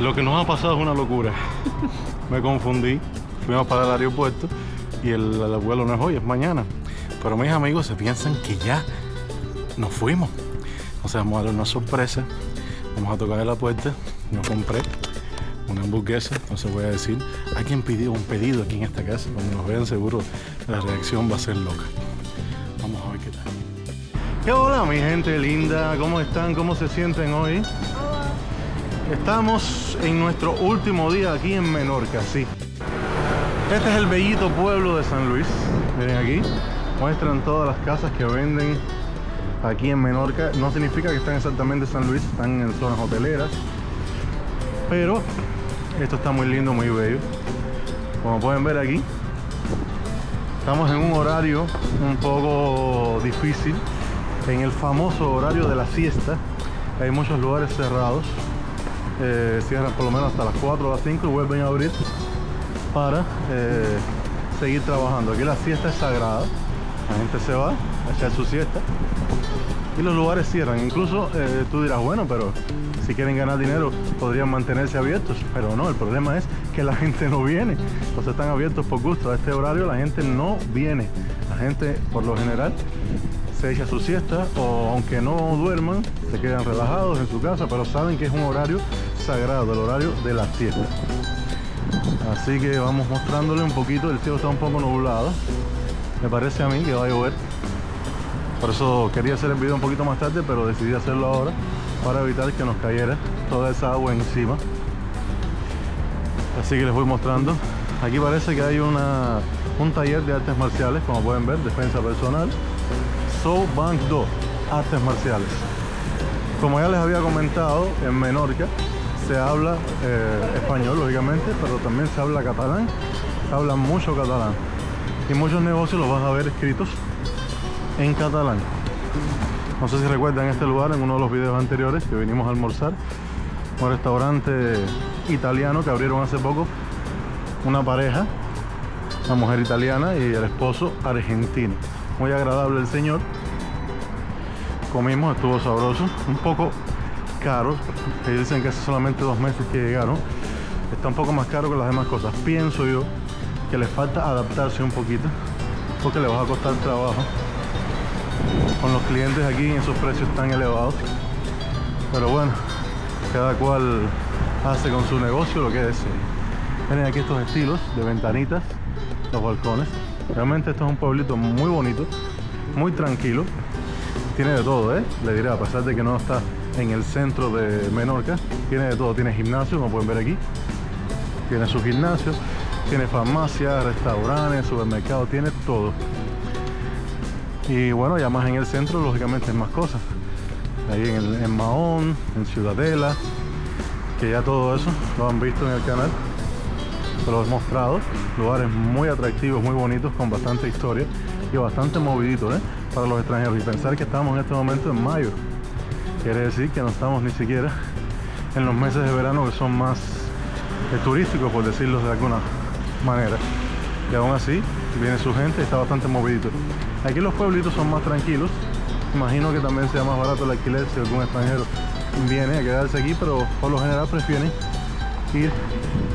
Lo que nos ha pasado es una locura. Me confundí, fuimos para el aeropuerto y el vuelo no es hoy, es mañana. Pero mis amigos se piensan que ya nos fuimos. O sea, vamos a dar una sorpresa. Vamos a tocar la puerta. Yo compré una hamburguesa, no se voy a decir. Alguien pidió un pedido aquí en esta casa. Cuando nos vean seguro la reacción va a ser loca. Vamos a ver qué tal. ¿Qué hola mi gente linda? ¿Cómo están? ¿Cómo se sienten hoy? Estamos en nuestro último día aquí en Menorca, sí. Este es el bellito pueblo de San Luis. Miren aquí, muestran todas las casas que venden aquí en Menorca. No significa que están exactamente en San Luis, están en zonas hoteleras. Pero esto está muy lindo, muy bello. Como pueden ver aquí, estamos en un horario un poco difícil. En el famoso horario de la siesta. Hay muchos lugares cerrados. Cierran por lo menos hasta las 4 o las 5 y vuelven a abrir para seguir trabajando. Aquí la siesta es sagrada, la gente se va a echar su siesta y los lugares cierran. Incluso tú dirás, bueno, pero si quieren ganar dinero podrían mantenerse abiertos, pero no, el problema es que la gente no viene. Entonces están abiertos por gusto. A este horario la gente no viene. La gente por lo general se echa su siesta, o aunque no duerman, se quedan relajados en su casa, pero saben que es un horario sagrado, el horario de la siesta. Así que vamos mostrándole un poquito. El cielo está un poco nublado, me parece a mí que va a llover. Por eso quería hacer el video un poquito más tarde, pero decidí hacerlo ahora para evitar que nos cayera toda esa agua encima. Así que les voy mostrando. Aquí parece que hay un taller de artes marciales, como pueden ver, defensa personal. So Bank Do, artes marciales. Como ya les había comentado, en Menorca se habla español, lógicamente, pero también se habla catalán. Se habla mucho catalán. Y muchos negocios los vas a ver escritos en catalán. No sé si recuerdan este lugar en uno de los videos anteriores que vinimos a almorzar. Un restaurante italiano que abrieron hace poco. Una pareja, la mujer italiana y el esposo argentino. Muy agradable el señor. Comimos, estuvo sabroso. Un poco caro. Ellos dicen que hace solamente 2 meses que llegaron. Está un poco más caro que las demás cosas. Pienso yo que les falta adaptarse un poquito, porque les va a costar trabajo con los clientes aquí en esos precios tan elevados. Pero bueno, cada cual hace con su negocio lo que desee. Tienen aquí estos estilos de ventanitas, los balcones. Realmente esto es un pueblito muy bonito, muy tranquilo. Tiene de todo, le diré, a pesar de que no está en el centro de Menorca, tiene de todo. Tiene gimnasio, como pueden ver aquí. Tiene su gimnasio, tiene farmacia, restaurantes, supermercados, tiene todo. Y bueno, ya más en el centro, lógicamente, hay más cosas. Ahí en Mahón, en Ciudadela, que ya todo eso lo han visto en el canal. Se los he mostrado. Lugares muy atractivos, muy bonitos, con bastante historia y bastante moviditos para los extranjeros. Y pensar que estamos en este momento en mayo quiere decir que no estamos ni siquiera en los meses de verano, que son más turísticos, por decirlo de alguna manera. Y aún así viene su gente y está bastante movidito. Aquí los pueblitos son más tranquilos. Imagino que también sea más barato el alquiler si algún extranjero viene a quedarse aquí, pero por lo general prefieren ir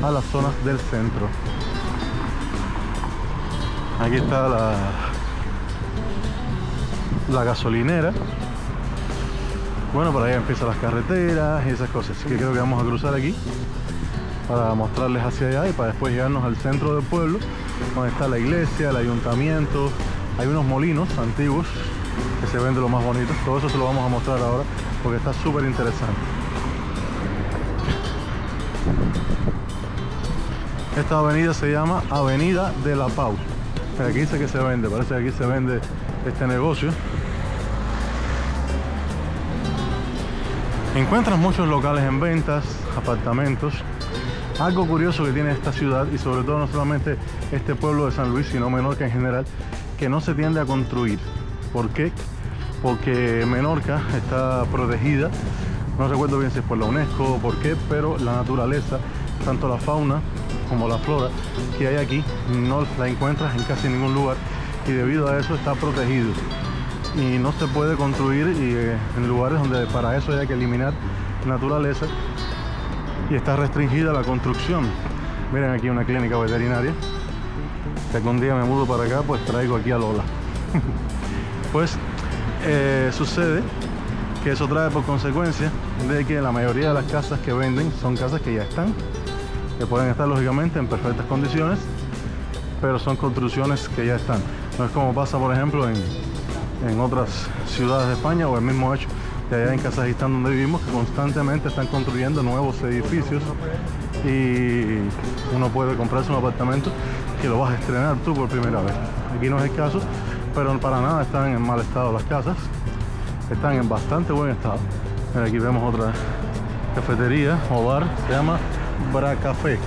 a las zonas del centro. Aquí está la gasolinera. Bueno, por ahí empiezan las carreteras y esas cosas. Así que creo que vamos a cruzar aquí para mostrarles hacia allá y para después llegarnos al centro del pueblo, donde está la iglesia, el ayuntamiento. Hay unos molinos antiguos que se ven de lo más bonitos. Todo eso se lo vamos a mostrar ahora porque está súper interesante. Esta avenida se llama Avenida de la Pau. Aquí dice que se vende, parece que aquí se vende este negocio. Encuentras muchos locales en ventas, apartamentos. Algo curioso que tiene esta ciudad, y sobre todo no solamente este pueblo de San Luis, sino Menorca en general, que no se tiende a construir. ¿Por qué? Porque Menorca está protegida. No recuerdo bien si es por la UNESCO o por qué, pero la naturaleza, tanto la fauna como la flora que hay aquí, no la encuentras en casi ningún lugar, y debido a eso está protegido y no se puede construir, y en lugares donde para eso hay que eliminar naturaleza, y está restringida la construcción. Miren aquí una clínica veterinaria. Si algún día me mudo para acá, pues traigo aquí a Lola. Pues sucede que eso trae por consecuencia de que la mayoría de las casas que venden son casas que ya están, que pueden estar lógicamente en perfectas condiciones, pero son construcciones que ya están. No es como pasa por ejemplo en otras ciudades de España o el mismo hecho de allá en Kazajistán donde vivimos, que constantemente están construyendo nuevos edificios y uno puede comprarse un apartamento que lo vas a estrenar tú por primera vez. Aquí no es el caso, pero para nada están en mal estado las casas, están en bastante buen estado. Mira, aquí vemos otra cafetería o bar, se llama Bra Café.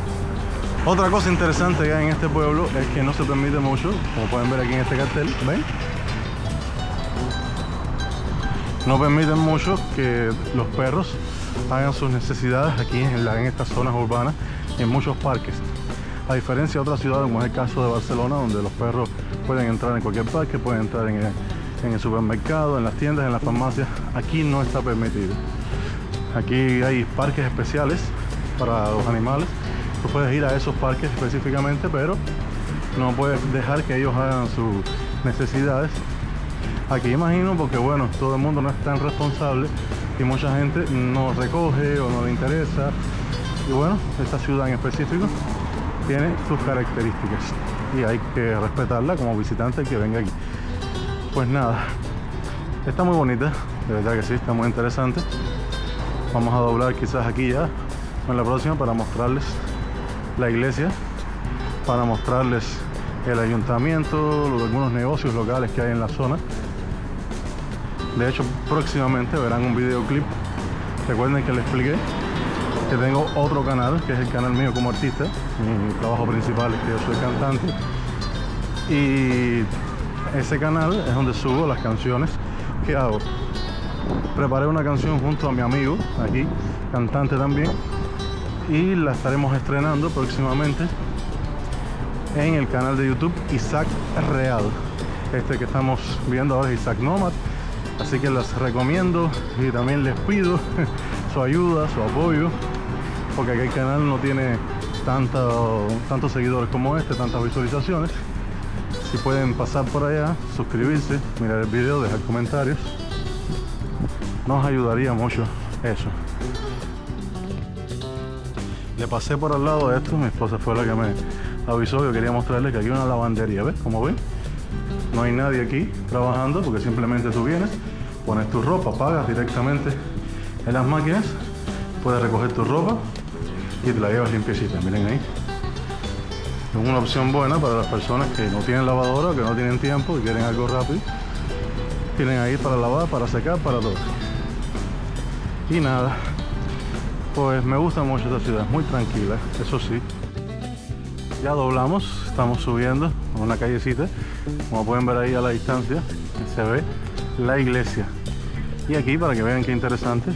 Otra cosa interesante que hay en este pueblo es que no se permite mucho, como pueden ver aquí en este cartel, ¿ven? No permiten mucho que los perros hagan sus necesidades aquí en estas zonas urbanas, en muchos parques. A diferencia de otras ciudades, como es el caso de Barcelona, donde los perros pueden entrar en cualquier parque, pueden entrar en el supermercado, en las tiendas, en las farmacias. Aquí no está permitido. Aquí hay parques especiales para los animales. Tú puedes ir a esos parques específicamente, pero no puedes dejar que ellos hagan sus necesidades. Aquí imagino porque bueno, todo el mundo no es tan responsable y mucha gente no recoge o no le interesa. Y bueno, esta ciudad en específico tiene sus características y hay que respetarla como visitante que venga aquí. Pues nada, está muy bonita, de verdad que sí, está muy interesante. Vamos a doblar quizás aquí ya en la próxima para mostrarles la iglesia, para mostrarles el ayuntamiento, algunos negocios locales que hay en la zona. De hecho, próximamente verán un videoclip. Recuerden que les expliqué que tengo otro canal, que es el canal mío como artista. Mi trabajo principal es que yo soy cantante. Y ese canal es donde subo las canciones que hago. Preparé una canción junto a mi amigo, aquí, cantante también. Y la estaremos estrenando próximamente en el canal de YouTube Isaac Real. Este que estamos viendo ahora es Isaac Nomad. Así que les recomiendo y también les pido su ayuda, su apoyo, porque aquí el canal no tiene tantos seguidores como este, tantas visualizaciones. Si pueden pasar por allá, suscribirse, mirar el video, dejar comentarios, nos ayudaría mucho eso. Le pasé por al lado de esto, mi esposa fue la que me avisó. Yo quería mostrarles que aquí hay una lavandería, ¿ves? Como ven, no hay nadie aquí trabajando porque simplemente tú vienes, pones tu ropa, pagas directamente en las máquinas, puedes recoger tu ropa y te la llevas limpiecita. Miren ahí, es una opción buena para las personas que no tienen lavadora, que no tienen tiempo y quieren algo rápido. Tienen ahí para lavar, para secar, para todo. Y nada, pues me gusta mucho esta ciudad, muy tranquila, eso sí. Ya doblamos, estamos subiendo a una callecita. Como pueden ver ahí a la distancia, se ve la iglesia. Y aquí, para que vean qué interesante,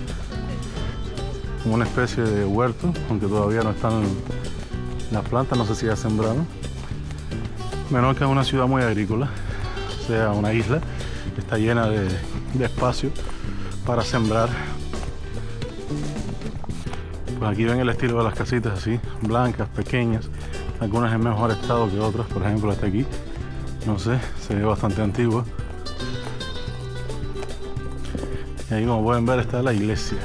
una especie de huerto, aunque todavía no están las plantas, no sé si ya sembraron. Menorca es una ciudad muy agrícola, o sea, una isla que está llena de espacio para sembrar. Pues aquí ven el estilo de las casitas así, blancas, pequeñas, algunas en mejor estado que otras. Por ejemplo, esta aquí, no sé, se ve bastante antigua. Y ahí, como pueden ver, está la iglesia.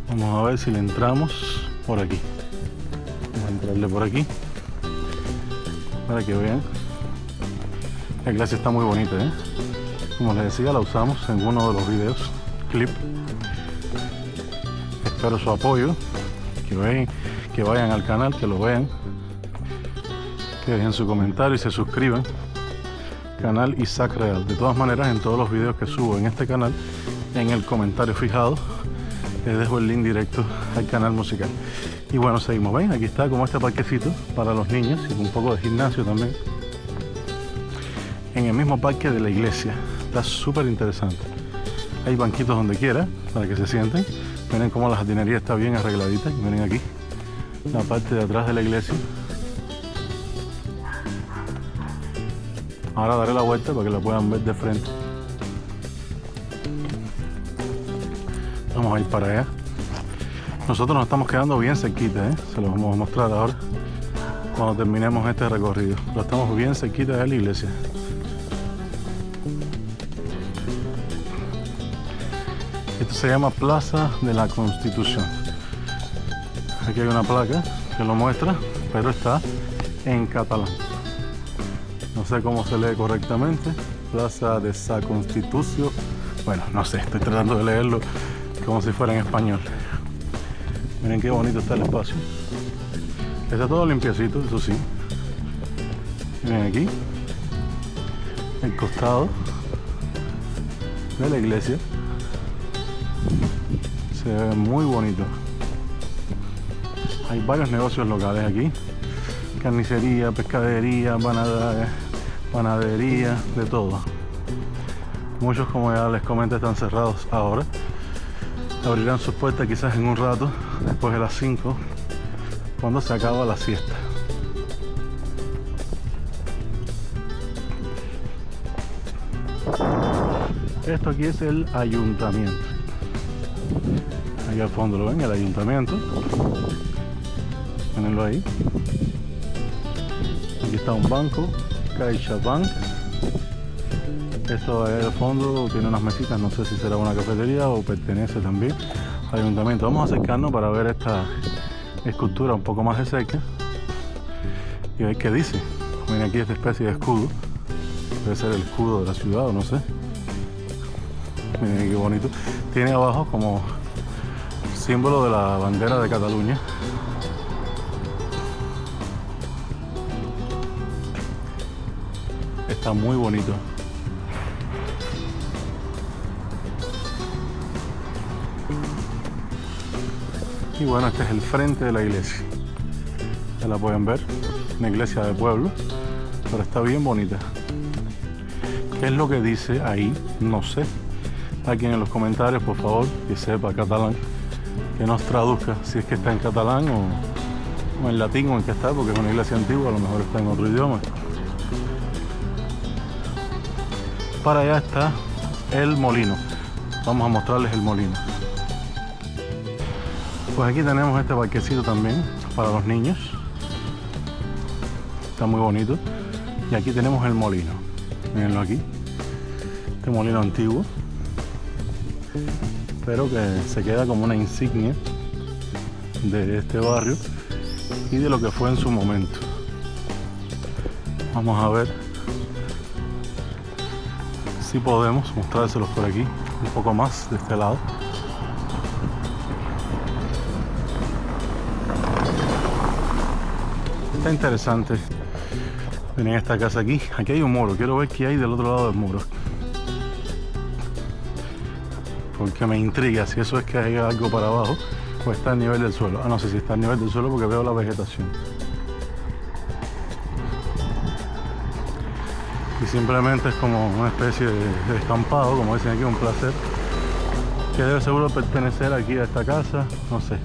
Vamos a ver si le entramos por aquí. Vamos a entrarle por aquí para que vean. La iglesia está muy bonita, ¿eh? Como les decía, la usamos en uno de los videos, clip. Espero su apoyo, que vayan al canal, que lo vean, que dejen su comentario y se suscriban. Canal Isaac Real. De todas maneras, en todos los videos que subo en este canal, en el comentario fijado, les dejo el link directo al canal musical. Y bueno, seguimos. ¿Ven? Aquí está como este parquecito para los niños y un poco de gimnasio también. En el mismo parque de la iglesia. Está súper interesante. Hay banquitos donde quiera para que se sienten. Miren cómo la jardinería está bien arregladita. Y miren aquí la parte de atrás de la iglesia. Ahora daré la vuelta para que la puedan ver de frente. Vamos a ir para allá. Nosotros nos estamos quedando bien cerquita, se los vamos a mostrar ahora cuando terminemos este recorrido. Pero estamos bien cerquita de la iglesia. Esto se llama Plaza de la Constitución. Aquí hay una placa que lo muestra, pero está en catalán. No sé cómo se lee correctamente. Plaza de la Constitución. Bueno, no sé, estoy tratando de leerlo como si fuera en español. Miren qué bonito está el espacio. Está todo limpiecito, eso sí. Miren aquí el costado de la iglesia. Se ve muy bonito. Hay varios negocios locales aquí. Carnicería, pescadería, panadería, de todo. Muchos, como ya les comenté, están cerrados ahora. Abrirán sus puertas quizás en un rato, después de las 5, cuando se acaba la siesta. Esto aquí es el ayuntamiento. Aquí al fondo lo ven, el ayuntamiento. Mírenlo ahí. Aquí está un banco, CaixaBank. Esto ahí al fondo tiene unas mesitas, no sé si será una cafetería o pertenece también al ayuntamiento. Vamos a acercarnos para ver esta escultura un poco más de cerca y ver qué dice. Miren aquí esta especie de escudo. Debe ser el escudo de la ciudad o no sé. Miren qué bonito. Tiene abajo como símbolo de la bandera de Cataluña. Está muy bonito. Y bueno, este es el frente de la iglesia. Ya la pueden ver, una iglesia de pueblo, pero está bien bonita. ¿Qué es lo que dice ahí? No sé. Alguien en los comentarios, por favor, que sepa catalán, que nos traduzca si es que está en catalán o en latín o en qué está, porque es una iglesia antigua, a lo mejor está en otro idioma. Para allá está el molino. Vamos a mostrarles el molino. Pues aquí tenemos este parquecito también para los niños. Está muy bonito. Y aquí tenemos el molino. Mírenlo aquí. Este molino antiguo, pero que se queda como una insignia de este barrio y de lo que fue en su momento. Vamos a ver si podemos mostrárselos por aquí un poco más de este lado. Está interesante. Miren esta casa aquí. Aquí hay un muro. Quiero ver qué hay del otro lado del muro, porque me intriga si eso es que hay algo para abajo o está a nivel del suelo. No sé si está a nivel del suelo porque veo la vegetación. Y simplemente es como una especie de descampado, como dicen aquí, un placer, que debe seguro pertenecer aquí a esta casa, no sé.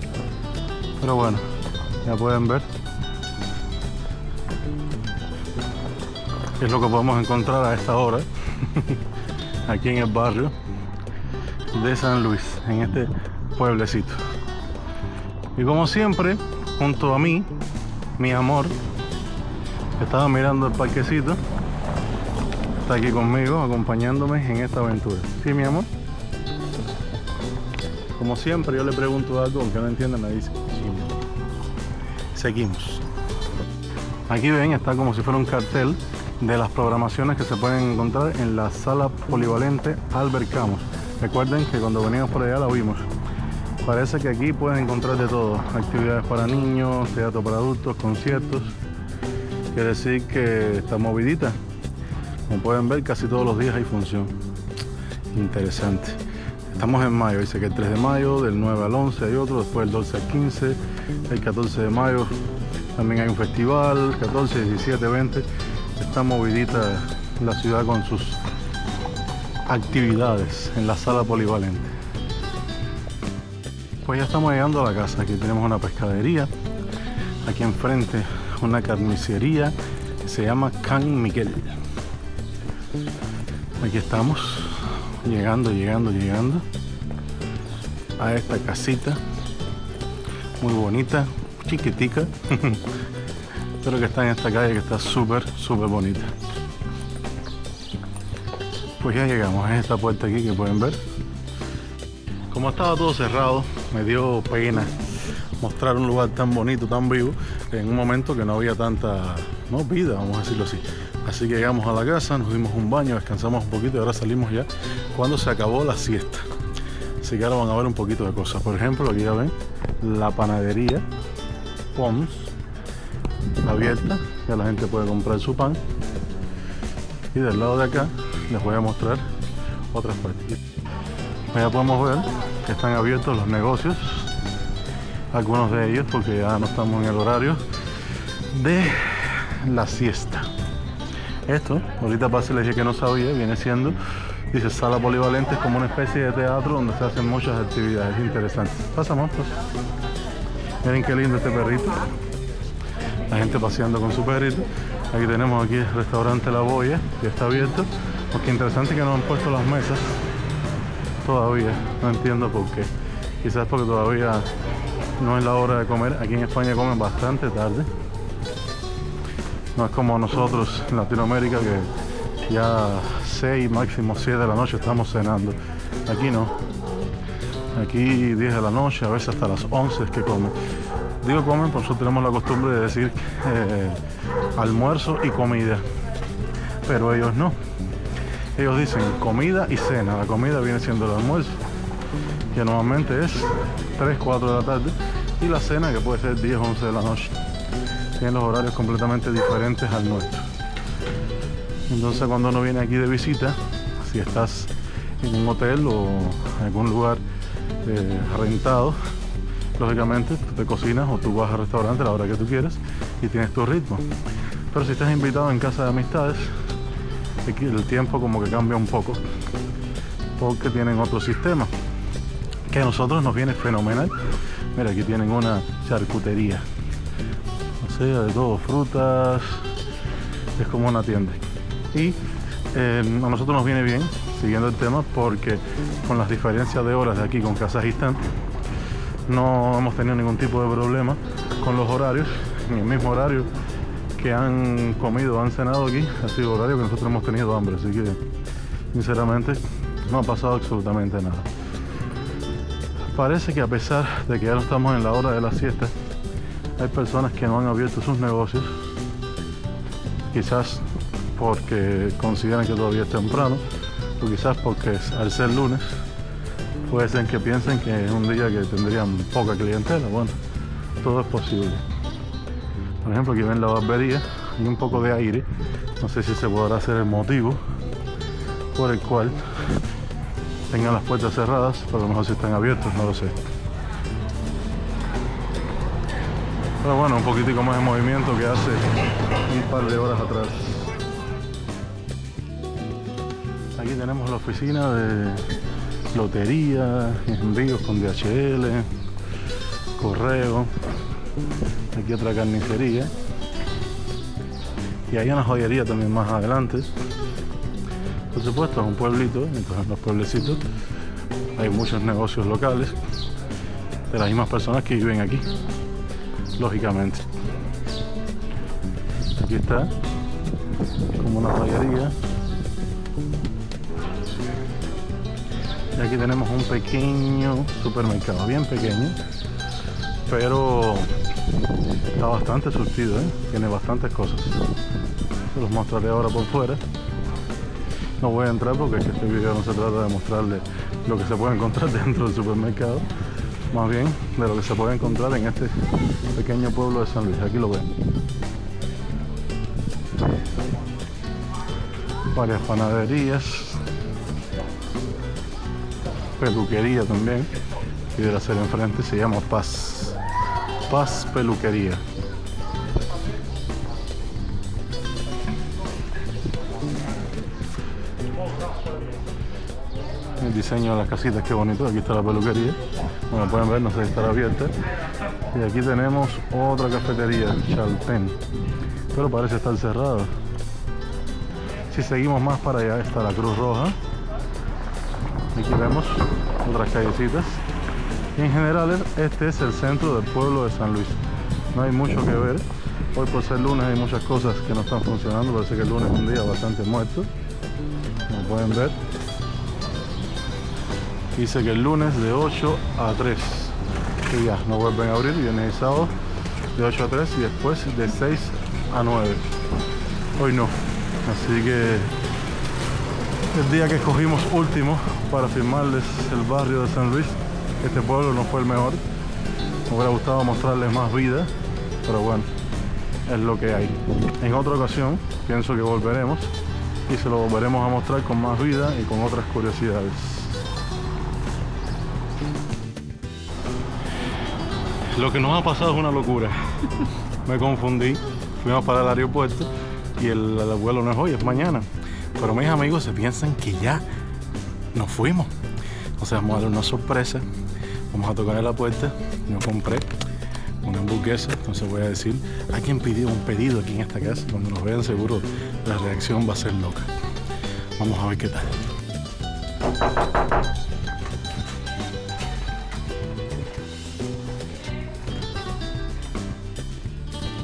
Pero bueno, ya pueden ver qué es lo que podemos encontrar a esta hora aquí en el barrio de San Luis, en este pueblecito. Y como siempre, junto a mí, mi amor, estaba mirando el parquecito, está aquí conmigo, acompañándome en esta aventura. ¿Sí, mi amor? Como siempre, yo le pregunto algo, aunque no entienda, me dice sí. Seguimos. Aquí ven, está como si fuera un cartel de las programaciones que se pueden encontrar en la sala polivalente Albert Camus. Recuerden que cuando venimos por allá la vimos. Parece que aquí pueden encontrar de todo. Actividades para niños, teatro para adultos, conciertos. Quiere decir que está movidita. Como pueden ver, casi todos los días hay función. Interesante. Estamos en mayo, dice que el 3 de mayo, del 9 al 11 hay otro, después el 12 al 15, el 14 de mayo también hay un festival, 14, 17, 20. Está movidita la ciudad con sus actividades en la sala polivalente. Pues ya estamos llegando a la casa. Aquí tenemos una pescadería, aquí enfrente una carnicería que se llama Can Miguel. Aquí estamos llegando. a esta casita muy bonita, chiquitica, pero que está en esta calle que está súper bonita. Pues ya llegamos a esta puerta aquí que pueden ver. Como estaba todo cerrado, me dio pena mostrar un lugar tan bonito, tan vivo, en un momento que no había tanta vida, vamos a decirlo así. Así que llegamos a la casa, nos dimos un baño, descansamos un poquito y ahora salimos ya cuando se acabó la siesta. Así que ahora van a ver un poquito de cosas. Por ejemplo, aquí ya ven la panadería Pons abierta, ya la gente puede comprar su pan. Y del lado de acá les voy a mostrar otras partes. Ya podemos ver que están abiertos los negocios, algunos de ellos, porque ya no estamos en el horario de la siesta. Esto, ahorita pasé, les dije que no sabía, viene siendo, dice sala polivalente, es como una especie de teatro donde se hacen muchas actividades interesantes. Pasamos, pues. Miren qué lindo este perrito, la gente paseando con su perrito. Aquí tenemos aquí el restaurante La Boya, que está abierto, porque interesante que no han puesto las mesas todavía, no entiendo por qué. Quizás porque todavía no es la hora de comer. Aquí en España comen bastante tarde, no es como nosotros en Latinoamérica que ya 6, máximo 7 de la noche estamos cenando. Aquí no, aquí 10 de la noche, a veces hasta las 11 es que comen. Digo comen, por eso tenemos la costumbre de decir almuerzo y comida, pero ellos no. Ellos dicen comida y cena. La comida viene siendo el almuerzo, que normalmente es 3, 4 de la tarde, y la cena que puede ser 10, 11 de la noche. Tienen los horarios completamente diferentes al nuestro. Entonces cuando uno viene aquí de visita, si estás en un hotel o en algún lugar rentado, lógicamente tú te cocinas o tú vas al restaurante a la hora que tú quieras y tienes tu ritmo. Pero si estás invitado en casa de amistades, el tiempo como que cambia un poco, porque tienen otro sistema que a nosotros nos viene fenomenal. Mira, aquí tienen una charcutería, o sea, de todo, frutas, es como una tienda. Y a nosotros nos viene bien, siguiendo el tema, porque con las diferencias de horas de aquí con Kazajistán no hemos tenido ningún tipo de problema con los horarios. En el mismo horario que han comido, han cenado aquí, ha sido horario que nosotros hemos tenido hambre, así que sinceramente no ha pasado absolutamente nada. Parece que a pesar de que ya no estamos en la hora de la siesta, hay personas que no han abierto sus negocios, quizás porque consideran que todavía es temprano, o quizás porque al ser lunes puede ser que piensen que es un día que tendrían poca clientela. Bueno, todo es posible. Por ejemplo, aquí ven la barbería, hay un poco de aire, no sé si se podrá ser el motivo por el cual tengan las puertas cerradas, pero a lo mejor si están abiertos, no lo sé. Pero bueno, un poquitico más de movimiento que hace un par de horas atrás. Aquí tenemos la oficina de lotería, envíos con DHL, correo. Aquí otra carnicería y hay una joyería también más adelante. Por supuesto es un pueblito, entonces en los pueblecitos hay muchos negocios locales de las mismas personas que viven aquí, lógicamente. Aquí está como una joyería y aquí tenemos un pequeño supermercado, bien pequeño, pero está bastante surtido, tiene bastantes cosas. Se los mostraré ahora por fuera. No voy a entrar porque es que este video no se trata de mostrarle lo que se puede encontrar dentro del supermercado, más bien de lo que se puede encontrar en este pequeño pueblo de San Luis. Aquí lo ven. Varias panaderías, peluquería también, y de la serie enfrente se llama Paz Peluquería. El diseño de las casitas, qué bonito. Aquí está la peluquería, como pueden ver, no sé si estará abierta. Y aquí tenemos otra cafetería, Chaltén, pero parece estar cerrada. Si seguimos más para allá está la Cruz Roja. Aquí vemos otras callecitas Y en general este es el centro del pueblo de San Luis. No hay mucho que ver. Hoy por ser lunes hay muchas cosas que no están funcionando. Parece que el lunes es un día bastante muerto. Como pueden ver. Dice que el lunes de 8 a 3. Y ya, no vuelven a abrir. Viernes y sábado de 8 a 3 y después de 6 a 9. Hoy no. Así que el día que escogimos último para filmarles el barrio de San Luis, este pueblo no fue el mejor. Me hubiera gustado mostrarles más vida, pero bueno, es lo que hay. En otra ocasión pienso que volveremos y se lo volveremos a mostrar con más vida y con otras curiosidades. Lo que nos ha pasado es una locura. Me confundí, fuimos para el aeropuerto y el vuelo no es hoy, es mañana. Pero mis amigos se piensan que ya nos fuimos. Entonces vamos a dar una sorpresa. Vamos a tocar en la puerta. Yo compré una hamburguesa. Entonces voy a decir a quién pidió un pedido aquí en esta casa. Cuando nos vean seguro la reacción va a ser loca. Vamos a ver qué tal.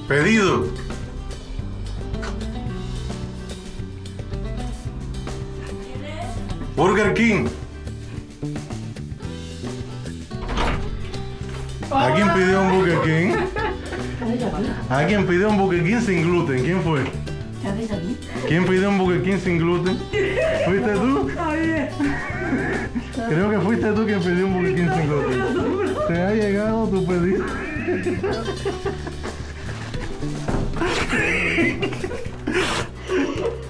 Pedido. Burger King. ¿A quién pidió un Burger King? ¿A quién pidió un Burger King sin gluten? ¿Quién fue? ¿Quién pidió un Burger King sin gluten? ¿Fuiste tú? Creo que fuiste tú quien pidió un Burger King sin gluten. ¿Te ha llegado tu pedido?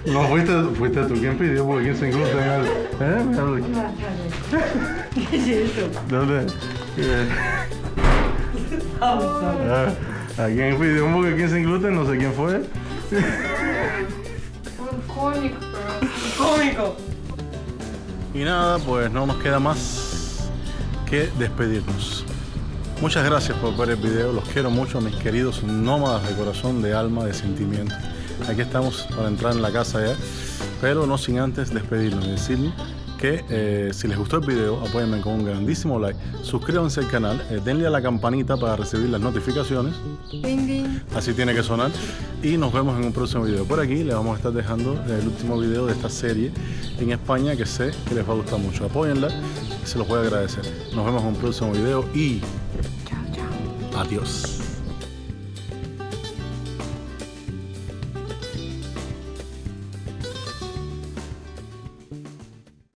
No, fuiste tú quien pidió Burger King sin gluten. ¿Qué es eso? ¿Dónde? ¿A quién pidió un Burger King sin gluten? No sé quién fue. Un cómico, pero cómico. Y nada, pues no nos queda más que despedirnos. Muchas gracias por ver el video. Los quiero mucho, mis queridos nómadas de corazón, de alma, de sentimiento. Aquí estamos para entrar en la casa ya, pero no sin antes despedirnos y decirles que si les gustó el video, apóyenme con un grandísimo like, suscríbanse al canal, denle a la campanita para recibir las notificaciones, Ding, ding. así tiene que sonar, y nos vemos en un próximo video. Por aquí les vamos a estar dejando el último video de esta serie en España que sé que les va a gustar mucho. Apóyenla y se los voy a agradecer. Nos vemos en un próximo video y Chao, chao. adiós.